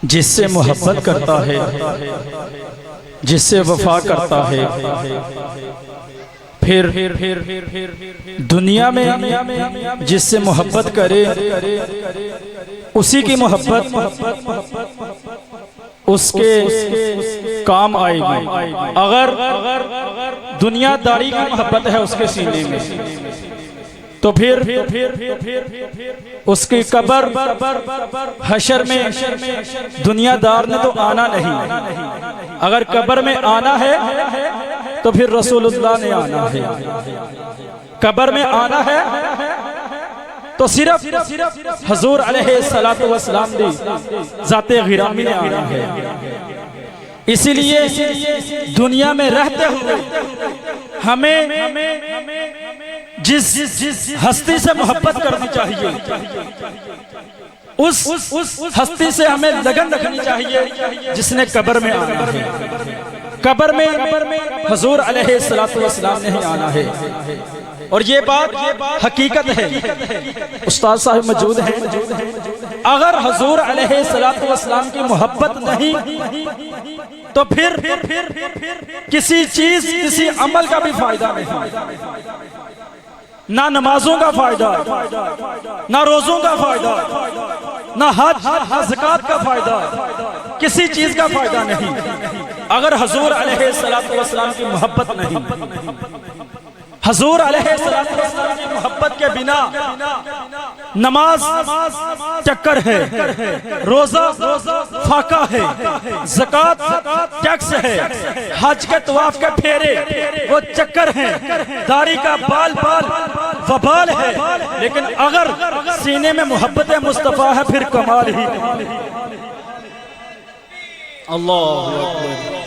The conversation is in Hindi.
जिससे मोहब्बत करता है, जिससे वफा करता है, फिर दुनिया में जिससे मोहब्बत करे उसी की मोहब्बत उसके काम आएगी। अगर दुनियादारी की मोहब्बत है उसके सीने में तो फिर उसकी कब्र हशर में दुनियादार ने तो आना नहीं। अगर कब्र में आना है तो फिर रसूलुल्लाह ने आना है। कब्र में आना है तो सिर्फ हुजूर अलैहिस्सलातु वस्सलाम दी ज़ाते गिरामी ने आना है। इसीलिए दुनिया में रहते हुए हमें जिस हस्ती से मोहब्बत करनी चाहिए उस हस्ती से हमें लगन रखनी चाहिए जिसने कब्र में आना है। कब्र में हुजूर अलैहिस्सलातु वस्सलाम ने ही आना है। और ये बात हकीकत है, उस्ताद साहब मौजूद हैं। अगर हुजूर अलैहिस्सलातु वस्सलाम की मोहब्बत नहीं तो फिर किसी चीज किसी अमल का भी फायदा नहीं। ना नमाजों का फायदा, ना रोजों का फायदा, ना हज ज़कात का फायदा, किसी चीज का फायदा नहीं अगर हुजूर अलैहिस्सलातु वस्सलाम की मोहब्बत नहीं। हुजूर अलैहिस्सलातु वस्सलाम की मोहब्बत के बिना नमाज चक्कर है, रोजा फाका है, ज़कात टैक्स है, हज के तवाफ के फेरे वो चक्कर हैं, दाढ़ी का बाल वबाल है। लेकिन अगर सीने में मोहब्बत मुस्तफा है फिर कमाल ही। अल्लाह हू अकबर।